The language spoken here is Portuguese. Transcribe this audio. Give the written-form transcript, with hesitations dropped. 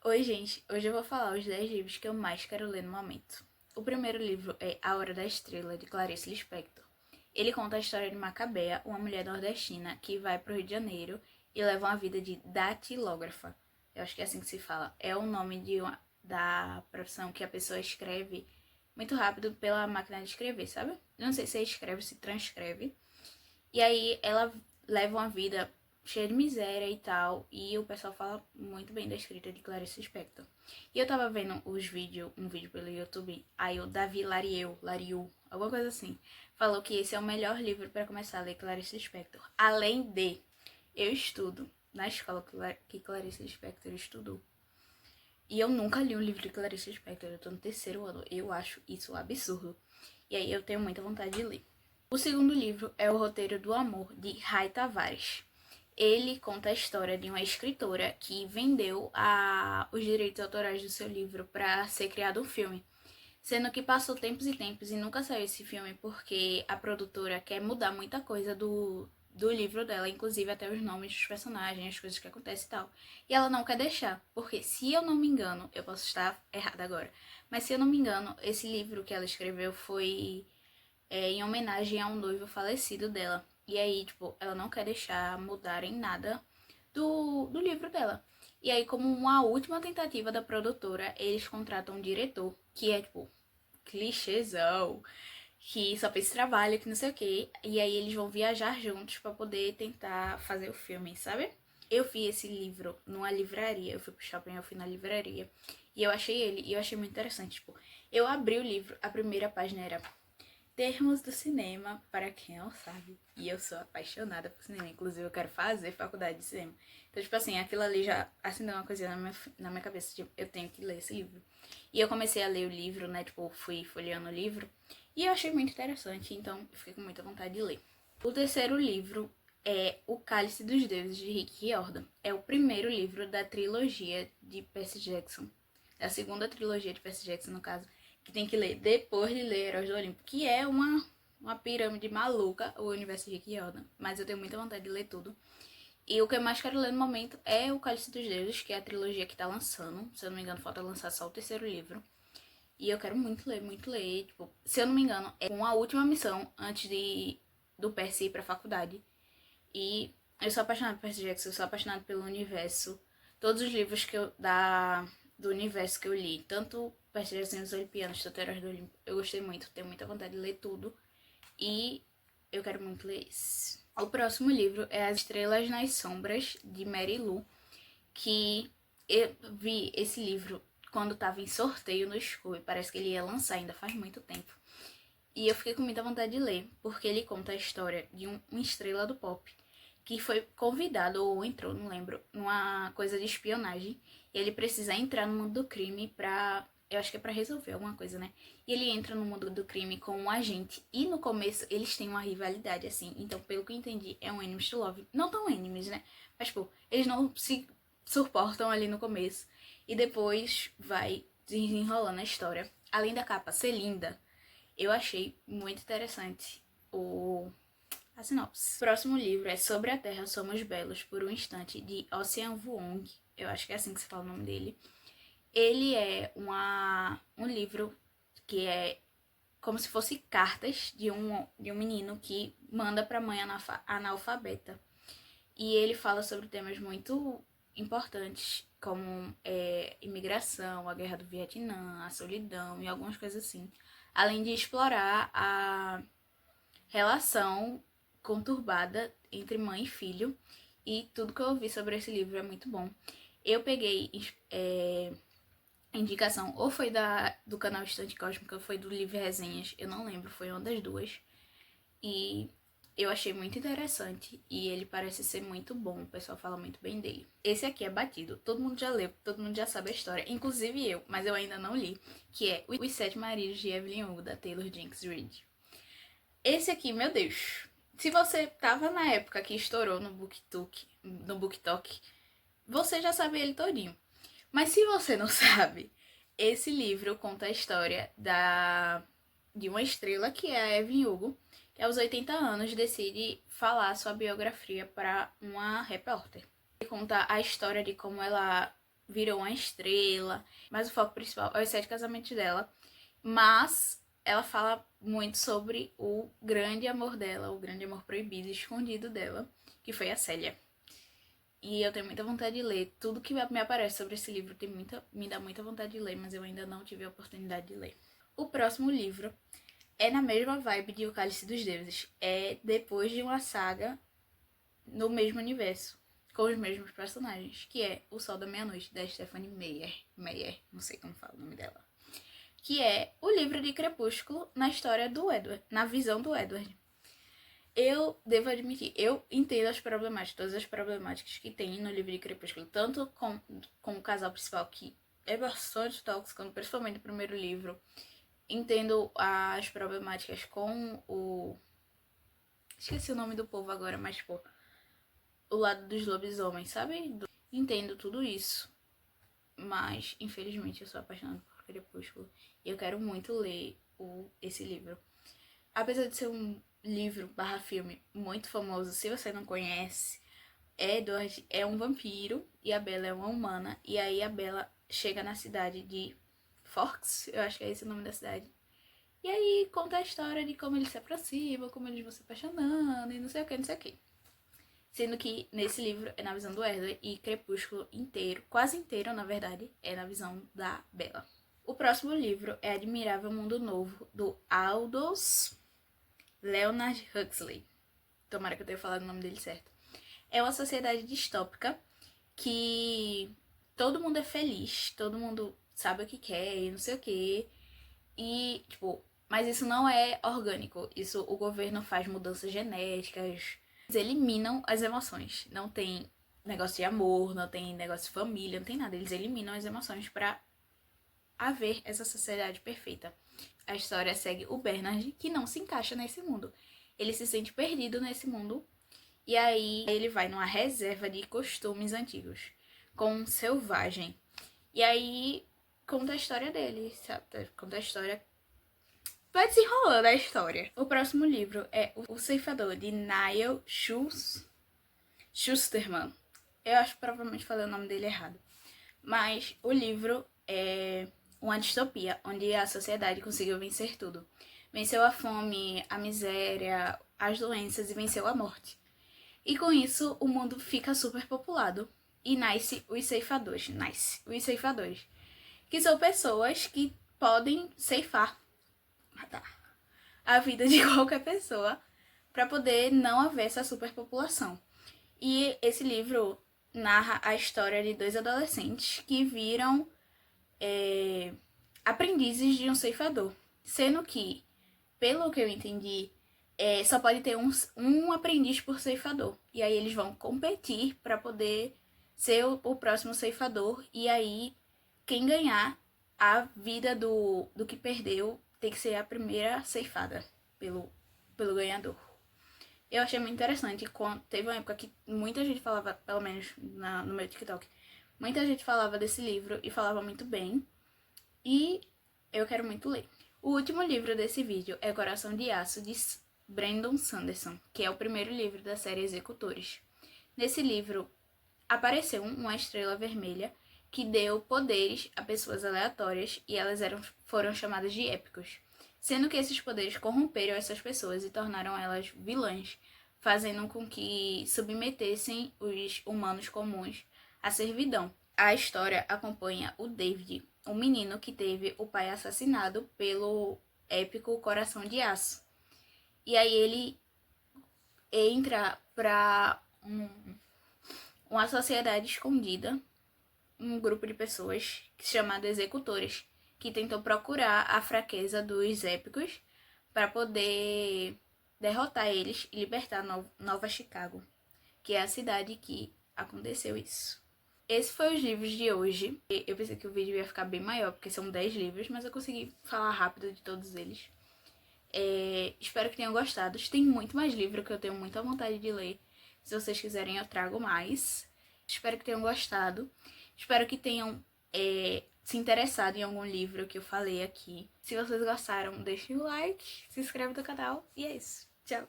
Oi, gente. Hoje eu vou falar os 10 livros que eu mais quero ler no momento. O primeiro livro é A Hora da Estrela, de Clarice Lispector. Ele conta a história de Macabea, uma mulher nordestina que vai para o Rio de Janeiro e leva uma vida de datilógrafa. Eu acho que é assim que se fala. É o nome da profissão que a pessoa escreve muito rápido pela máquina de escrever, sabe? Eu não sei se escreve, se transcreve. E aí ela leva uma vida cheia de miséria e tal. E o pessoal fala muito bem da escrita de Clarice Lispector. E eu tava vendo um vídeo pelo YouTube, aí o Davi Lariu, alguma coisa assim, falou que esse é o melhor livro para começar a ler Clarice Lispector. Além de, eu estudo na escola que Clarice Lispector estudou. E eu nunca li um livro de Clarice Lispector, eu tô no terceiro ano. Eu acho isso absurdo. E aí eu tenho muita vontade de ler. O segundo livro é O Roteiro do Amor, de Rai Tavares. Ele conta a história de uma escritora que vendeu os direitos autorais do seu livro para ser criado um filme. Sendo que passou tempos e tempos e nunca saiu esse filme porque a produtora quer mudar muita coisa do livro dela, inclusive até os nomes dos personagens, as coisas que acontecem e tal. E ela não quer deixar, porque se eu não me engano, eu posso estar errada agora, mas se eu não me engano, esse livro que ela escreveu foi em homenagem a um noivo falecido dela. E aí, tipo, ela não quer deixar mudarem nada do livro dela. E aí, como uma última tentativa da produtora, eles contratam um diretor, que é, tipo, clichêzão, que só fez trabalho, que não sei o quê. E aí eles vão viajar juntos pra poder tentar fazer o filme, sabe? Eu vi esse livro numa livraria, eu fui pro shopping, eu fui na livraria. E eu achei ele, e eu achei muito interessante, tipo, eu abri o livro, a primeira página era Termos do cinema, para quem não sabe. E eu sou apaixonada por cinema. Inclusive, eu quero fazer faculdade de cinema. Então, tipo assim, aquilo ali já acendeu uma coisinha na minha cabeça. Tipo, eu tenho que ler esse livro. E eu comecei a ler o livro, né? Tipo, fui folheando o livro. E eu achei muito interessante. Então, eu fiquei com muita vontade de ler. O terceiro livro é O Cálice dos Deuses, de Rick Riordan. É o primeiro livro da trilogia de Percy Jackson. Da segunda trilogia de Percy Jackson, no caso, que tem que ler depois de ler Heróis do Olimpo, que é uma pirâmide maluca, o universo de Rick Riordan. Mas eu tenho muita vontade de ler tudo. E o que eu mais quero ler no momento é o Cálice dos Deuses, que é a trilogia que tá lançando. Se eu não me engano, falta lançar só o terceiro livro. E eu quero muito ler, muito ler. Tipo, se eu não me engano, é uma última missão antes do Percy ir pra faculdade. E eu sou apaixonada por Percy Jackson, eu sou apaixonada pelo universo. Todos os livros do universo que eu li, tanto Percy Jackson e os Olimpianos, tanto Heróis do Olimpo, eu gostei muito, tenho muita vontade de ler tudo. E eu quero muito ler esse. O próximo livro é As Estrelas nas Sombras, de Mary Lou, que eu vi esse livro quando estava em sorteio no Scooby, parece que ele ia lançar ainda faz muito tempo. E eu fiquei com muita vontade de ler, porque ele conta a história de uma estrela do pop que foi convidado ou entrou, não lembro, numa coisa de espionagem. E ele precisa entrar no mundo do crime pra. Eu acho que é pra resolver alguma coisa, né? E ele entra no mundo do crime com um agente. E no começo eles têm uma rivalidade, assim. Então, pelo que eu entendi, é um enemies to love. Não tão enemies, né? Mas, tipo, eles não se suportam ali no começo. E depois vai desenrolando a história. Além da capa ser linda, eu achei muito interessante a sinopse. O próximo livro é Sobre a Terra Somos Belos por um Instante, de Ocean Vuong. Eu acho que é assim que se fala o nome dele. Ele é um livro que é como se fosse cartas de um menino que manda para a mãe analfabeta. E ele fala sobre temas muito importantes, como imigração, a guerra do Vietnã, a solidão e algumas coisas assim. Além de explorar a relação conturbada entre mãe e filho. E tudo que eu ouvi sobre esse livro é muito bom. Eu peguei indicação, ou foi do canal Estante Cósmica, ou foi do Livre Resenhas, eu não lembro, foi uma das duas. E eu achei muito interessante e ele parece ser muito bom, o pessoal fala muito bem dele. Esse aqui é batido, todo mundo já leu, todo mundo já sabe a história, inclusive eu, mas eu ainda não li, que é Os Sete Maridos de Evelyn Hugo, da Taylor Jenkins Reid. Esse aqui, meu Deus. Se você tava na época que estourou no BookTok, você já sabe ele todinho. Mas se você não sabe, esse livro conta a história de uma estrela que é a Evelyn Hugo, que aos 80 anos decide falar sua biografia para uma repórter. Ele conta a história de como ela virou uma estrela, mas o foco principal é os 7 casamentos dela. Mas ela fala muito sobre o grande amor dela, o grande amor proibido e escondido dela, que foi a Célia. E eu tenho muita vontade de ler. Tudo que me aparece sobre esse livro me dá muita vontade de ler, mas eu ainda não tive a oportunidade de ler. O próximo livro é na mesma vibe de O Cálice dos Deuses. É depois de uma saga no mesmo universo, com os mesmos personagens, que é O Sol da Meia-Noite, da Stephanie Meyer, não sei como fala o nome dela. Que é o livro de Crepúsculo na história do Edward, na visão do Edward. Eu devo admitir, eu entendo as problemáticas, todas as problemáticas que tem no livro de Crepúsculo, tanto com o casal principal, que é bastante tóxico, principalmente no primeiro livro. Entendo as problemáticas com o... Esqueci o nome do povo agora, mas, tipo, o lado dos lobisomens, sabe? Entendo tudo isso. Mas, infelizmente, eu sou apaixonada por Crepúsculo. E eu quero muito ler esse livro. Apesar de ser um livro/filme muito famoso, se você não conhece, Edward é um vampiro e a Bella é uma humana. E aí a Bella chega na cidade de Forks, eu acho que é esse o nome da cidade. E aí conta a história de como eles se aproximam, como eles vão se apaixonando e não sei o que, não sei o que. Sendo que nesse livro é na visão do Edward e Crepúsculo inteiro, quase inteiro na verdade, é na visão da Bella. O próximo livro é Admirável Mundo Novo, do Aldous Leonard Huxley. Tomara que eu tenha falado o nome dele certo. É uma sociedade distópica que todo mundo é feliz, todo mundo sabe o que quer e não sei o que. E, tipo, mas isso não é orgânico. Isso o governo faz mudanças genéticas. Eles eliminam as emoções. Não tem negócio de amor, não tem negócio de família, não tem nada. Eles eliminam as emoções pra haver essa sociedade perfeita. A história segue o Bernard, que não se encaixa nesse mundo. Ele se sente perdido nesse mundo. E aí ele vai numa reserva de costumes antigos com um selvagem. E aí conta a história dele, sabe? Conta a história. Vai desenrolando a história. O próximo livro é O Ceifador, de Niall Schusterman. Eu acho que provavelmente falei o nome dele errado. Mas o livro é uma distopia, onde a sociedade conseguiu vencer tudo. Venceu a fome, a miséria, as doenças e venceu a morte. E com isso, o mundo fica super populado. E nasce os ceifadores. Os ceifadores. Que são pessoas que podem ceifar, matar a vida de qualquer pessoa para poder não haver essa superpopulação. E esse livro narra a história de 2 adolescentes que viram aprendizes de um ceifador. Sendo que, pelo que eu entendi, só pode ter um aprendiz por ceifador. E aí eles vão competir para poder ser o próximo ceifador. E aí, quem ganhar a vida do que perdeu tem que ser a primeira ceifada pelo ganhador. Eu achei muito interessante. Teve uma época que muita gente falava, pelo menos no meu TikTok, muita gente falava desse livro e falava muito bem. E eu quero muito ler. O último livro desse vídeo é Coração de Aço, de Brandon Sanderson, que é o primeiro livro da série Executores. Nesse livro apareceu uma estrela vermelha que deu poderes a pessoas aleatórias e elas foram chamadas de épicos, sendo que esses poderes corromperam essas pessoas e tornaram elas vilãs, fazendo com que submetessem os humanos comuns à servidão. A história acompanha o David, um menino que teve o pai assassinado pelo épico Coração de Aço. E aí ele entra pra uma sociedade escondida, um grupo de pessoas chamado Executores, que tentou procurar a fraqueza dos épicos para poder derrotar eles e libertar Nova Chicago, que é a cidade que aconteceu isso. Esse foi os livros de hoje. Eu pensei que o vídeo ia ficar bem maior, porque são 10 livros, mas eu consegui falar rápido de todos eles. Espero que tenham gostado. Tem muito mais livro que eu tenho muita vontade de ler. Se vocês quiserem, eu trago mais. Espero que tenham gostado. Espero que tenham se interessado em algum livro que eu falei aqui. Se vocês gostaram, deixem o like, se inscreve no canal e é isso. Tchau!